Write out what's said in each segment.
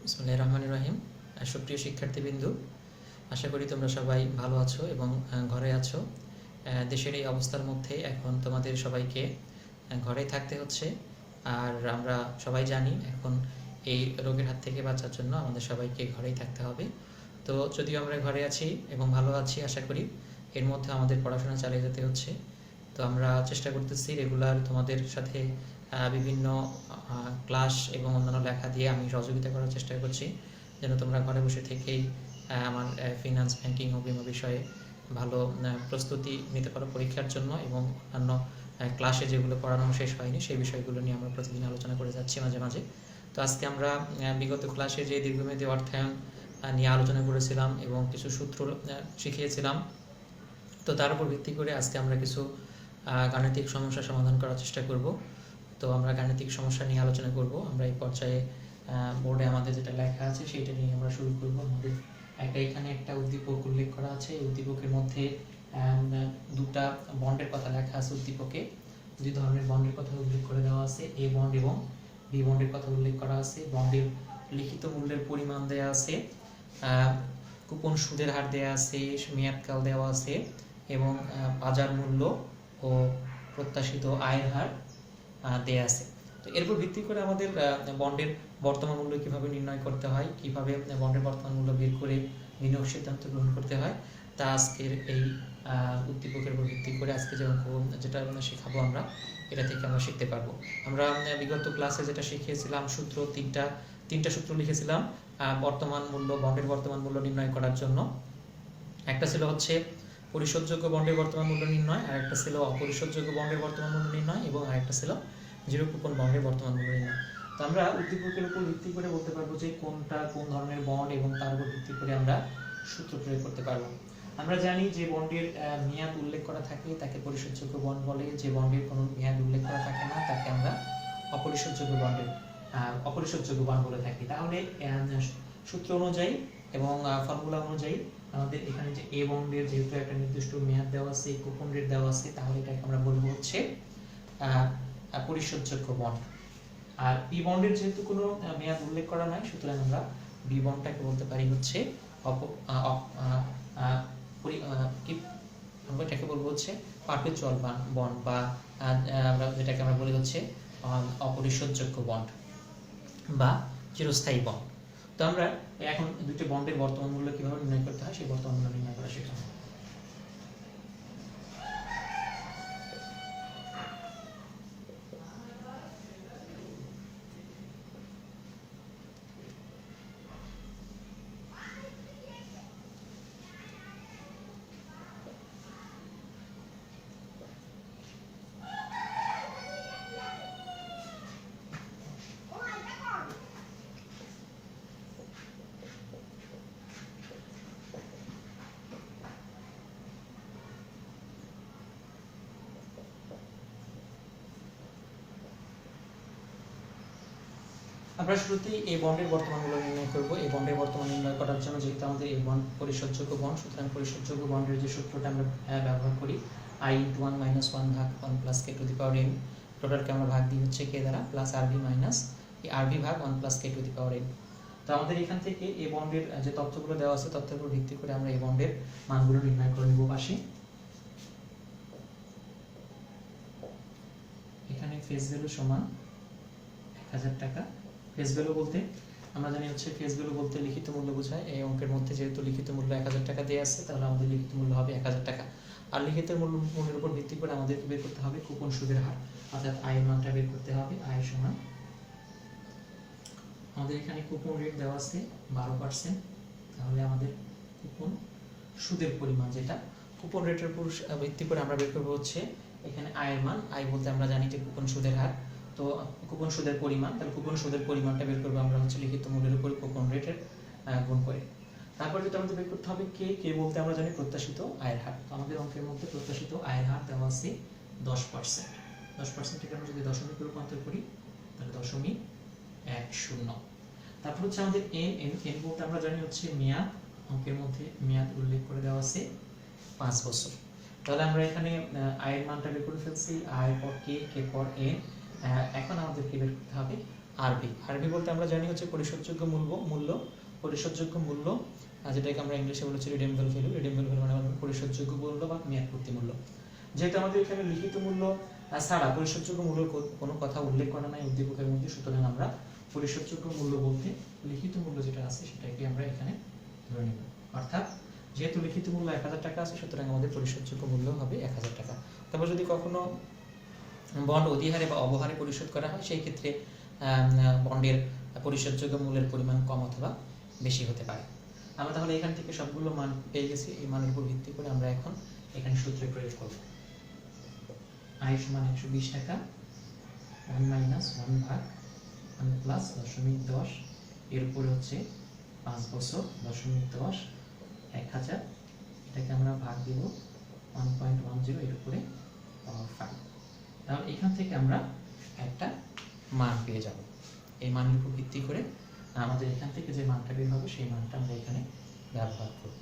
বিসমিল্লাহির রহমানির রহিম। সুপ্রিয় শিক্ষার্থীবৃন্দু, আশা করি তোমরা সবাই ভালো আছো এবং ঘরে আছো। দেশের এই অবস্থার মধ্যে এখন তোমাদের সবাইকে ঘরেই থাকতে হচ্ছে। আর আমরা সবাই জানি এখন এই রোগের হাত থেকে বাঁচার জন্য আমাদের সবাইকে ঘরেই থাকতে হবে। তো যদিও আমরা ঘরে আছি এবং ভালো আছি, আশা করি এর মধ্যে আমাদের পড়াশোনা চালিয়ে যেতে হচ্ছে। তো আমরা চেষ্টা করতেছি রেগুলার তোমাদের সাথে বিভিন্ন ক্লাস এবং অন্যান্য লেখা দিয়ে আমি সহযোগিতা করার চেষ্টা করছি, যেন তোমরা ঘরে বসে থেকেই আমার ফিনান্স, ব্যাংকিং ও বিমা বিষয়ে ভালো প্রস্তুতি নিতে পারো পরীক্ষার জন্য, এবং অন্যান্য ক্লাসে যেগুলো পড়ানো শেষ হয়নি সেই বিষয়গুলো নিয়ে আমরা প্রতিদিন আলোচনা করে যাচ্ছি মাঝে মাঝে। তো আজকে আমরা বিগত ক্লাসে যে দীর্ঘমেয়াদী অর্থায়ন নিয়ে আলোচনা করেছিলাম এবং কিছু সূত্র শিখিয়েছিলাম, তো তার উপর ভিত্তি করে আজকে আমরা কিছু গাণিতিক সমস্যা সমাধান করার চেষ্টা করব। তো আমরা গাণিতিক সমস্যা নিয়ে আলোচনা করব। আমরা এই পর্যায়ে বোর্ডে আমাদের যেটা লেখা আছে সেইটা নিয়ে আমরা শুরু করব। আমাদের এখানে একটা উদ্দীপক উল্লেখ করা আছে। এই উদ্দীপকের মধ্যে দুটা বন্ডের কথা লেখা আছে। উদ্দীপকে দুই ধরনের বন্ডের কথা উল্লেখ করে দেওয়া আছে, এ বন্ড এবং বি বন্ডের কথা উল্লেখ করা আছে। বন্ডের লিখিত মূল্যের পরিমাণ দেওয়া আছে, কুপন সুদের হার দেওয়া আছে, মেয়াদকাল দেওয়া আছে এবং বাজার মূল্য ও প্রত্যাশিত আয়ের হার দেয়া আছে। তো এর উপর ভিত্তি করে আমাদের বন্ডের বর্তমান মূল্য কিভাবে নির্ণয় করতে হয়, কিভাবে বন্ডের বর্তমান মূল্য বের করে বিনিয়োগ সিদ্ধান্ত গ্রহণ করতে হয়, তা আজকের এই উদ্দীপকের উপর ভিত্তি করে আজকে যেটা শেখাবো আমরা, এটা থেকে আমরা শিখতে পারবো। আমরা বিগত ক্লাসে যেটা শিখিয়েছিলাম সূত্র, তিনটা সূত্র লিখেছিলাম বর্তমান মূল্য, বন্ডের বর্তমান মূল্য নির্ণয় করার জন্য। একটা ছিল হচ্ছে পরিশোধযোগ্য বন্ডের বর্তমান মূল্য নির্ণয়, আর একটা ছিল অপরিশোধযোগ্য বন্ডের বর্তমান মূল্য নির্ণয়, এবং আরেকটা ছিল জিরো কুপন বন্ডের বর্তমান মূল্য নির্ণয়। তো আমরা উদ্দীপকের উপর ভিত্তি করে বলতে পারবো যে কোনটা কোন ধরনের বন্ড, এবং তার উপর ভিত্তি করে আমরা সূত্র প্রয়োগ করতে পারবো। আমরা জানি যে বন্ডের মেয়াদ উল্লেখ করা থাকে তাকে পরিশোধযোগ্য বন্ড বলে, যে বন্ডের কোনো মেয়াদ উল্লেখ করা থাকে না তাকে আমরা অপরিশোধযোগ্য বন্ড বলে থাকি। তাহলে সূত্র অনুযায়ী এবং ফর্মুলা অনুযায়ী আমাদের এখানে যে এ বন্ডের যেহেতু একটা নির্দিষ্ট মেয়াদ দেওয়া আছে, কুপন রেট দেওয়া আছে, তাহলে এটাকে আমরা বলবো হচ্ছে পরিশোধযোগ্য বন্ড। আর বি বন্ডের যেহেতু কোনো মেয়াদ উল্লেখ করা নাই, সুতরাং আমরা বি বন্ডটাকে বলতে পারি হচ্ছে আমরা এটাকে বলবো হচ্ছে পারপেচুয়াল বন্ড, বা আমরা যেটাকে আমরা বলি হচ্ছে অপরিশোধযোগ্য বন্ড বা চিরস্থায়ী বন্ড। তো আমরা এখন দুটো বন্ডের বর্তমান মূল্য কিভাবে নির্ণয় করতে হয় সেই বর্তমান মূল্য নির্ণয় করা শেখাবো। আমরা শুরুতেই এই বন্ডের বর্তমান মূল্য নির্ণয় করব। এই বন্ডের বর্তমান নির্ণয় করার জন্য যেহেতু আমাদের এই বন্ড পরিশোধযোগ্য বন্ড, সুতরাং পরিশোধযোগ্য বন্ডের যে সূত্রটা আমরা ব্যবহার করি, I × 1 - 1 ভাগ 1 + k to the power n, টোটালকে আমরা ভাগ দিই হচ্ছে k দ্বারা, প্লাস RB মাইনাস এই RB ভাগ 1 + k to the power n। তো আমাদের এখান থেকে এই বন্ডের যে তথ্যগুলো দেওয়া আছে, তথ্যের উপর ভিত্তি করে আমরা এই বন্ডের মানগুলো নির্ণয় করে নেব পাশে। এখানে ফেস ভ্যালু সমান 1000 টাকা। ফেস ভ্যালু বলতে আমরা জানি হচ্ছে ফেস ভ্যালু বলতে লিখিত মূল্য বোঝায়। এই অঙ্কের মধ্যে যেহেতু লিখিত মূল্য 1000 টাকা দেওয়া আছে, তাহলে আমাদের লিখিত মূল্য হবে 1000 টাকা। আর লিখিত মূল্যের উপর ভিত্তি করে আমাদেরকে বের করতে হবে কুপন সুদের হার, অর্থাৎ আয়ের মানটা বের করতে হবে। আয় সমান, আমাদের এখানে কুপন রেট দেওয়া আছে 12%, তাহলে আমাদের কুপন সুদের পরিমাণ, যেটা কুপন রেটের উপর ভিত্তি করে আমরা বের করবো হচ্ছে এখানে আয়ের মান। আয় বলতে আমরা জানি যে কুপন সুদের হার, তো কুপন সুদের পরিমাণ, তাহলে কুপন সুদের পরিমাণটা বের করবো আমরা হচ্ছে লিখিত মূল্যের উপর কুপন রেটের গুণ করে। তারপর যেটা আমাদের বের করতে হবে কে বলতে আমরা জানি প্রত্যাশিত আয়ের হার। তো আমাদের অঙ্কের মধ্যে প্রত্যাশিত আয়ের হার দেওয়া আছে 10%। 10% থেকে আমরা যদি দশমিকে রূপান্তর করি তাহলে 0.10। তারপর হচ্ছে আমাদের n বলতে আমরা জানি হচ্ছে মেয়াদ। অঙ্কের মধ্যে মেয়াদ উল্লেখ করে দেওয়া আছে 5 বছর। তাহলে আমরা এখানে আয়ের মানটা বের করে ফেলছি, আয় পর কে পর n। এখন আমাদেরকে বের করতে হবে আরবি। আরবি বলতে আমরা জানি হচ্ছে পরিশোধযোগ্য মূল্য, পরিশোধযোগ্য মূল্য, যেটাকে আমরা ইংলিশে বলেছি রিডেমেবল ভ্যালু। রিডেমেবল ভ্যালু মানে পরিশোধযোগ্য মূল্য বা মেয়াদপূর্তি মূল্য। যেহেতু আমাদের এখানে লিখিত মূল্য ছাড়া পরিশোধযোগ্য মূল্যের কোনো কথা উল্লেখ করা নাই উদ্দীপকের মধ্যে, সুতরাং আমরা পরিশোধযোগ্য মূল্য বলতে লিখিত মূল্য যেটা আছে সেটাকে আমরা এখানে ধরে নেব। অর্থাৎ যেহেতু লিখিত মূল্য 1000 টাকা আছে, সুতরাং আমাদের পরিশোধযোগ্য মূল্য হবে 1000 টাকা। তারপর যদি কখনো বন্ড অধিহারে বা অবহারে পরিশোধ করা হয়, সেই ক্ষেত্রে বন্ডের পরিশোধযোগ্য মূল্যের পরিমাণ কম অথবা বেশি হতে পারে। আমরা তাহলে এখান থেকে সবগুলো মান পেয়ে গেছি। এই মানের উপর ভিত্তি করে আমরা এখন এখানে সূত্রে প্রয়োগ করব। আয় সমান 120 টাকা, 1 মাইনাস 1 ভাগ 1 প্লাস 0.10, এর উপরে হচ্ছে 5 বছর 0.10, 1000, এটাকে আমরা ভাগ দেব 1.10 এর উপরে পাওয়ার 5। তাহলে এখান থেকে আমরা একটা মান পেয়ে যাব। এই মানের উপর ভিত্তি করে আমাদের এখান থেকে যে মানটা বের হবে সেই মানটা আমরা এখানে ব্যবহার করব।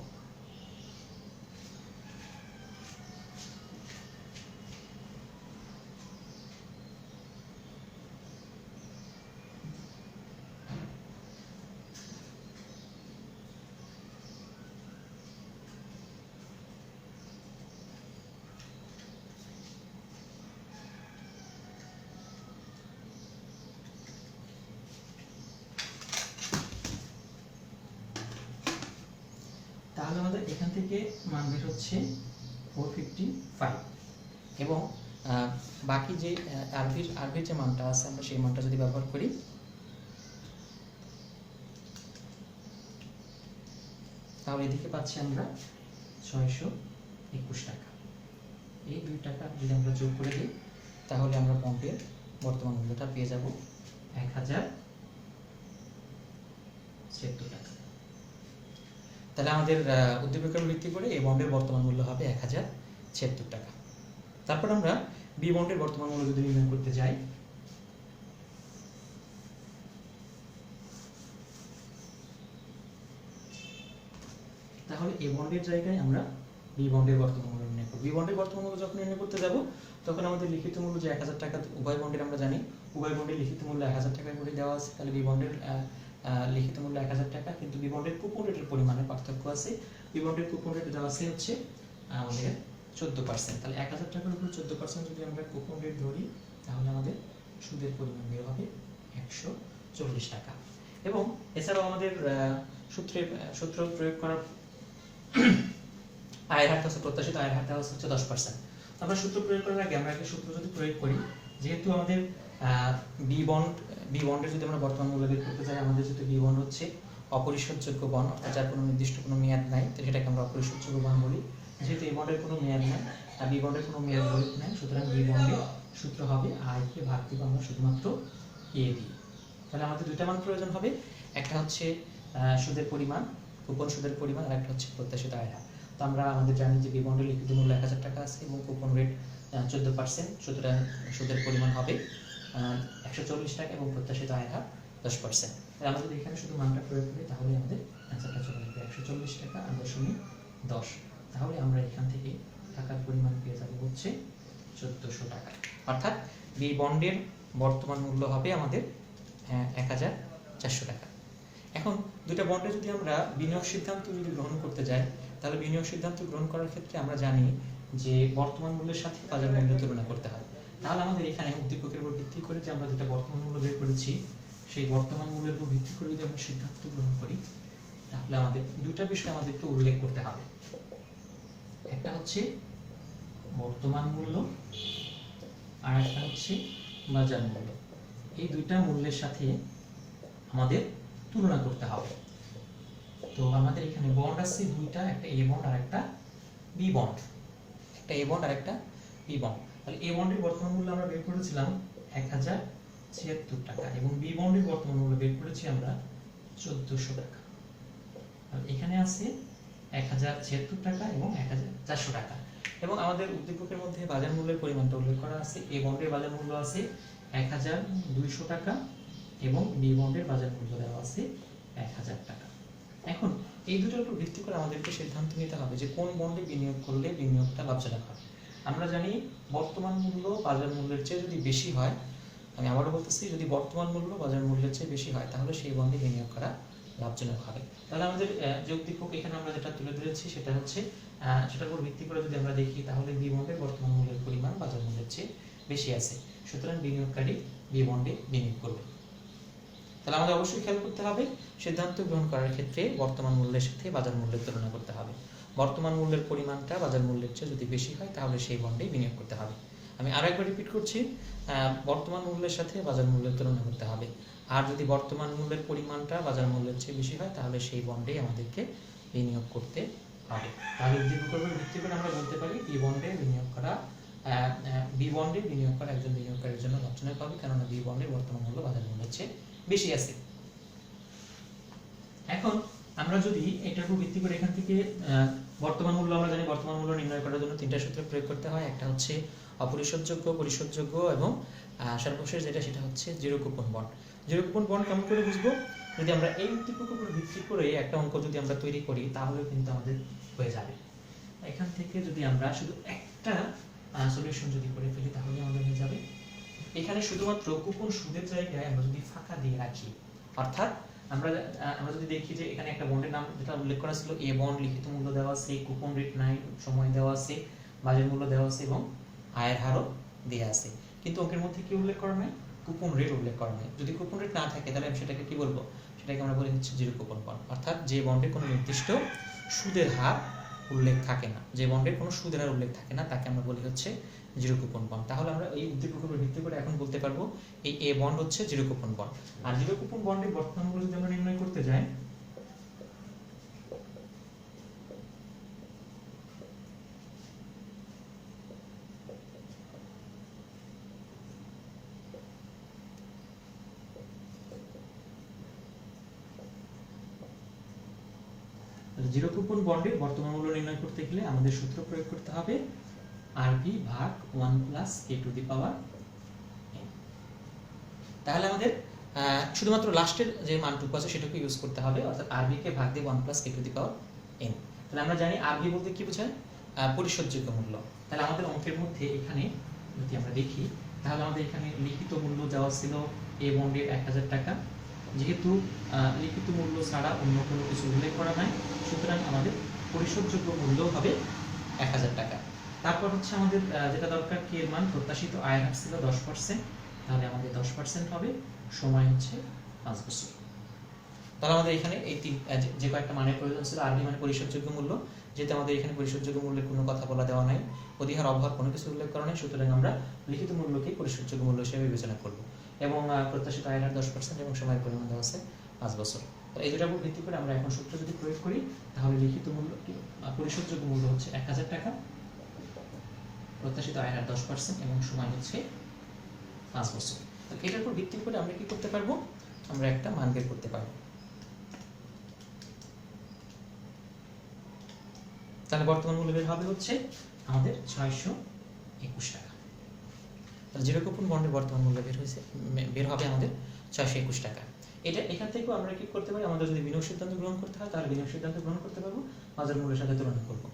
তাহলে আমাদের এখান থেকে মান বের হচ্ছে 455, এবং বাকি যে আরবির যে মানটা আছে আমরা সেই মানটা যদি ব্যবহার করি, তাহলে এদিকে পাচ্ছি আমরা 621 টাকা। এই 2 টাকা যদি আমরা যোগ করে দিই, তাহলে আমরা বন্ডের বর্তমান মূল্যটা পেয়ে যাব 1076 টাকা। তাহলে আমাদের উদ্দীপকের ভিত্তি করে এই বন্ডের বর্তমান মূল্য হবে 1076 টাকা। তারপর আমরা বি বন্ডের বর্তমান মূল্য যদি নির্ণয় করতে যাই, তাহলে এ বন্ডের জায়গায় আমরা বি বন্ডের বর্তমান মূল্য নির্ণয় করব। বি বন্ডের বর্তমান মূল্য যখন নির্ণয় করতে যাব, তখন আমাদের লিখিত মূল্য যে 1000 টাকা, উভয় বন্ডের আমরা জানি উভয় বন্ডের লিখিত মূল্য 1000 টাকা করে দেওয়া আছে। তাহলে বি বন্ডের লিখিত মূল্য 1000 টাকা, কিন্তু বি বন্ডের কুপন রেটের পরিমাণে পার্থক্য আছে। বি বন্ডের কুপন রেট দেওয়া আছে হচ্ছে আমাদের 14%। তাহলে 1000 টাকার উপর 14% যদি আমরা কুপন রেট ধরি, তাহলে আমাদের সুদের পরিমাণ বের হবে 140 টাকা। এবং এছাড়াও আমাদের সূত্র প্রয়োগ করার আয়ের হার হচ্ছে প্রত্যাশিত আয়ের হার হচ্ছে 10%। আমরা সূত্র প্রয়োগ করার আগে আমরা একটা সূত্র যদি প্রয়োগ করি, যেহেতু আমাদের বি বন্ডের যদি আমরা বর্তমান মূল্য বের করতে চাই, আমাদের যেহেতু বি বন্ড হচ্ছে অপরিশোধযোগ্য বন্ড, অর্থাৎ যার কোনো নির্দিষ্ট কোনো মেয়াদ নাই, তো সেটাকে আমরা অপরিশোধযোগ্য বন্ড বলি। যেহেতু এই বন্ডের কোনো মেয়াদ নাই আর বি বন্ডের কোনো মেয়াদ নাই, সুতরাং বি বন্ডের সূত্র হবে আয়কে ভাগ দিব আমরা শুধুমাত্র এ দিয়ে। তাহলে আমাদের দুইটা মান প্রয়োজন হবে, একটা হচ্ছে সুদের পরিমাণ, কুপন সুদের পরিমাণ, আর একটা হচ্ছে প্রত্যাশিত আয়ের হার। তো আমরা আমাদের জানি যে বি বন্ডের লিখিত মূল্য 1000 টাকা আছে এবং কুপন রেট 14%, সুতরাং সুদের পরিমাণ হবে 140 টাকা এবং প্রত্যাশিত আয়ের হার 10%। তাহলে আমরা যদি এখানে শুধু মানটা প্রয়োগ করি, তাহলে আমাদের অ্যান্সারটা চলে আসবে 140 টাকা আর 0.10। তাহলে আমরা এখান থেকে টাকার পরিমাণ পেয়ে যাব হচ্ছে 1400 টাকা। অর্থাৎ বি বন্ডের বর্তমান মূল্য হবে আমাদের 1400 টাকা। এখন দুইটা বন্ডে যদি আমরা বিনিয়োগ সিদ্ধান্ত যদি গ্রহণ করতে যাই, তাহলে বিনিয়োগ সিদ্ধান্ত গ্রহণ করার ক্ষেত্রে আমরা জানি যে বর্তমান মূল্যের সাথে বাজার মূল্য তুলনা করতে হয়। তাহলে আমাদের এখানে উদ্দীপকের উপর ভিত্তি করে যে আমরা যেটা বর্তমান মূল্য বের করেছি, সেই বর্তমান মূল্যের উপর ভিত্তি করে যদি আমরা সিদ্ধান্ত গ্রহণ করি, তাহলে আমাদের দুইটা বিষয় আমাদেরকে উল্লেখ করতে হবে। একটা হচ্ছে বর্তমান মূল্য আর একটা হচ্ছে বাজার মূল্য। এই দুইটা মূল্যের সাথে আমাদের তুলনা করতে হবে। তো আমাদের এখানে বন্ড আছে দুইটা, একটা এ বন্ড আর একটা বি বন্ড, একটা এ বন্ড আর একটা বি বন্ড। তাহলে এ বন্ডের বর্তমান মূল্য আমরা বের করেছিলাম 1076 টাকা এবং বি বন্ডের বর্তমান মূল্য বের করেছি আমরা 1400 টাকা। আর এখানে আছে 1076 টাকা এবং 1400 টাকা। এবং আমাদের উদ্দীপকের মধ্যে বাজার মূল্যের পরিমাণটা উল্লেখ করা আছে। এ বন্ডের বাজার মূল্য আছে 1200 টাকা এবং বি বন্ডের বাজার মূল্য দেওয়া আছে 1000 টাকা। এখন এই দুটোর উপর ভিত্তি করে আমাদেরকে সিদ্ধান্ত নিতে হবে যে কোন বন্ডে বিনিয়োগ করলে বিনিয়োগটা লাভজনক হবে। আমরা জানি বর্তমান মূল্য বাজার মূল্যের চেয়ে যদি বেশি হয়, আমি আবারও বলতেছি, যদি বর্তমান মূল্য বাজার মূল্যের চেয়ে বেশি হয় তাহলে সেই বন্ডে বিনিয়োগ করা লাভজনক হবে। তাহলে আমাদের যে উদ্দীপক এখানে আমরা যেটা তুলে ধরেছি সেটা হচ্ছে সেটার উপর ভিত্তি করে যদি আমরা দেখি তাহলে বি বন্ডের বর্তমান মূল্যের পরিমাণ বাজার মূল্যের চেয়ে বেশি আছে, সুতরাং বিনিয়োগকারী বি বন্ডে বিনিয়োগ করবে। তাহলে আমাদের অবশ্যই খেয়াল করতে হবে, সিদ্ধান্ত গ্রহণ করার ক্ষেত্রে বর্তমান মূল্যের সাথে বাজার মূল্যের তুলনা করতে হবে। বর্তমান মূল্যের পরিমাণটা বাজার মূল্যের চেয়ে যদি বেশি হয় তাহলে সেই বন্ডে বিনিয়োগ করতে হবে। আমি আরো একবার রিপিট করছি, বর্তমান মূল্যের সাথে বাজার মূল্যের তুলনা করতে হবে। আর যদি বর্তমান মূল্যের পরিমাণটা বাজার মূল্যের চেয়ে বেশি হয় তাহলে সেই বন্ডে আমাদেরকে বিনিয়োগ করতে হবে। তাহলে উদ্দীপকের উপর ভিত্তি করে আমরা বলতে পারি বি বন্ডে বিনিয়োগ করা একজন বিনিয়োগকারীর জন্য লাভজনক হবে, কেননা বি বন্ডের বর্তমান মূল্য বাজার মূল্যের চেয়ে বেশি আছে। এখন আমরা যদি এটার উপর ভিত্তি করে এখান থেকে বর্তমান মূল্য, আমরা জানি বর্তমান মূল্য নির্ণয় করার জন্য তিনটা সূত্র প্রয়োগ করতে হয়। একটা হচ্ছে অপরিশোধযোগ্য, পরিশোধযোগ্য এবং সর্বশেষ যেটা সেটা হচ্ছে zero coupon bond. Zero coupon bond কেমন করে বুঝবো? যদি আমরা এই উদ্দীপকের উপর ভিত্তি করে একটা অঙ্ক যদি আমরা তৈরি করি তাহলে কিন্তু আমাদের হয়ে যাবে। এখান থেকে যদি আমরা শুধু একটা সলিউশন যদি করে ফেলি তাহলে আমাদের হয়ে যাবে। এখানে শুধুমাত্র কুপন সুদের জায়গায় আমরা যদি ফাঁকা দিয়ে রাখি, অর্থাৎ আমরা যদি দেখি যে এখানে একটা বন্ডের নাম যেটা উল্লেখ করা ছিল এ বন্ড, লিখিত মূল্য দেওয়া আছে, কুপন রেট নাই, সময় দেওয়া আছে, বাজার মূল্য দেওয়া আছে এবং আয়ের হারও দেওয়া আছে, কিন্তু অঙ্কের মধ্যে কি উল্লেখ করা নাই? কুপন রেট উল্লেখ করা নাই। যদি কুপন রেট না থাকে তাহলে আমি সেটাকে কি বলবো? সেটাকে আমরা বলি হচ্ছে জিরো কুপন বন্ড, অর্থাৎ যে বন্ডে কোনো নির্দিষ্ট সুদের হার উল্লেখ থাকে না, যে বন্ডের কোনো সুদের হার উল্লেখ থাকে না তাকে আমরা বলি হচ্ছে জিরো কুপন বন্ড। তাহলে আমরা এই উদ্দীপকের উপর ভিত্তি করে এখন বলতে পারবো এই এ বন্ড হচ্ছে জিরো কুপন বন্ড। আর জিরো কুপন বন্ডের বর্তমান মূল্য যদি আমরা নির্ণয় করতে যাই, জিরো কুপন বন্ডের বর্তমান মূল্য নির্ণয় করতে গেলে আমাদের সূত্র প্রয়োগ করতে হবে আরবি ভাগ 1 plus K to the power n। তাহলে আমাদের শুধুমাত্র লাস্টের যে মানটুকু আছে সেটাকে ইউজ করতে হবে, অর্থাৎ আরবি কে ভাগ দিয়ে 1 plus K to the power n। তাহলে আমরা জানি আরবি বলতে কি বোঝায়? পরিশোধযোগ্য মূল্য। তাহলে আমাদের অঙ্কের মধ্যে এখানে যদি আমরা দেখি তাহলে আমাদের এখানে লিখিত মূল্য দেওয়া ছিল এ বন্ডের 1000 টাকা। যেহেতু লিখিত মূল্য ছাড়া অন্য কোনো কিছু উল্লেখ করা নাই, সুতরাং আমাদের পরিশোধযোগ্য মূল্য হবে 1000 টাকা। তারপর হচ্ছে আমাদের যেটা দরকার, কে এর মান, প্রত্যাশিত আয়ের হার ছিল 10%, তাহলে আমাদের 10% হবে, সময় হচ্ছে 5 বছর। তাহলে আমাদের এখানে এই যে কয়েকটা মানের প্রয়োজন ছিল, আরবি মানে পরিশোধযোগ্য মূল্য, যেহেতু আমাদের এখানে পরিশোধযোগ্য মূল্যের কোনো কথা বলা দেওয়া নাই, অধিহার অবহার কোনো কিছু উল্লেখ করা নাই, সুতরাং আমরা লিখিত মূল্যকে পরিশোধযোগ্য মূল্য হিসেবে বিবেচনা করব। এবং প্রত্যাশিত আয়ের হার 10% এবং সময়ের পরিমাণ দেওয়া আছে 5 বছর। তো এই দুটার উপর ভিত্তি করে আমরা এখন সূত্র যদি প্রয়োগ করি তাহলে লিখিত মূল্য পরিশোধযোগ্য মূল্য হচ্ছে 1000 টাকা, প্রত্যাশিত আয়ের হার 10% এবং সময় হচ্ছে 5 বছর। তো এটার উপর ভিত্তি করে আমরা কি করতে পারবো? আমরা একটা মান বের করতে পারবো। তাহলে বর্তমান মূল্য বের হবে হচ্ছে আমাদের 621 টাকা। তাহলে জিরো কুপন বন্ডের বর্তমান মূল্য বের হবে আমাদের 621 টাকা। এটা এখান থেকেও আমরা কি করতে পারি? আমাদের যদি বিনিয়োগ সিদ্ধান্ত গ্রহণ করতে হয় তাহলে বিনিয়োগ সিদ্ধান্ত গ্রহণ করতে পারবো, বাজার মূল্যের সাথে তুলনা করব।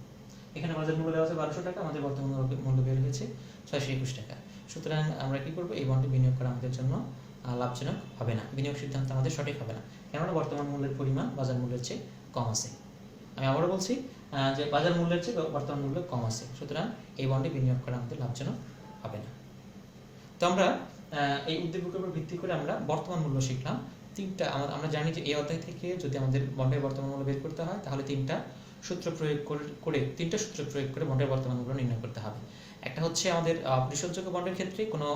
এখানে বাজার মূল্য দেওয়া আছে 1200 টাকা, আমাদের বর্তমান মূল্য বের হয়েছে 621 টাকা। সুতরাং আমরা কি করব? এই বন্ডে বিনিয়োগ করা আমাদের জন্য লাভজনক হবে না, বিনিয়োগ সিদ্ধান্ত আমাদের সঠিক হবে না, কেননা বর্তমান মূল্যের পরিমাণ বাজার মূল্যের চেয়ে কম আছে। আমি আবারও বলছি যে বাজার মূল্যের চেয়ে বর্তমান মূল্য কম আছে, সুতরাং এই বন্ডে বিনিয়োগ করা আমাদের লাভজনক হবে না। তো আমরা এই উদ্দীপকের উপর ভিত্তি করে আমরা বর্তমান মূল্য শিখলাম। তিনটা আমরা জানি যে এই অধ্যায় থেকে যদি আমাদের বন্ডের বর্তমান মূল্য বের করতে হয় তাহলে তিনটা সূত্র প্রয়োগ করে বন্ডের বর্তমান মূল্য নির্ণয় করতে হবে। একটা হচ্ছে আমাদের পরিশোধযোগ্য বন্ডের ক্ষেত্রে কোনো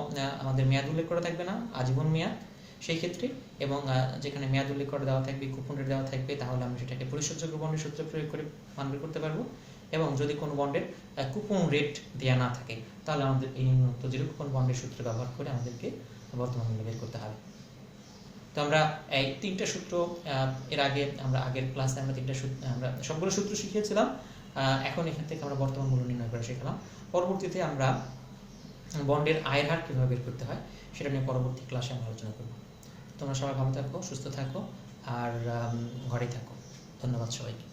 আমাদের মেয়াদ উল্লেখ করা থাকবে না, আজীবন মেয়াদ সেই ক্ষেত্রে, এবং যেখানে মেয়াদ উল্লেখ করে দেওয়া থাকবে, কুপন রেট দেওয়া থাকবে, তাহলে আমরা সেটাকে পরিশোধযোগ্য বন্ডের সূত্র প্রয়োগ করে মান বের করতে পারবো। এবং যদি কোনো বন্ডের কুপন রেট দেওয়া না থাকে তাহলে আমাদের এই নিম্নোক্ত জিরো কুপন বন্ডের সূত্র ব্যবহার করে আমাদেরকে বর্তমান মূল্য বের করতে হবে। তো আমরা এই তিনটা সূত্র এর আগে আমরা আগের ক্লাসে আমরা আমরা সবগুলো সূত্র শিখিয়েছিলাম। এখন এখান থেকে আমরা বর্তমান মূল্য নির্ণয় করা শিখলাম। পরবর্তীতে আমরা বন্ডের আয়ের হার কিভাবে বের করতে হয় সেটা নিয়ে পরবর্তী ক্লাসে আমরা আলোচনা করব। তোমরা সবাই ভালো থাকো, সুস্থ থাকো আর ঘরেই থাকো। ধন্যবাদ সবাইকে।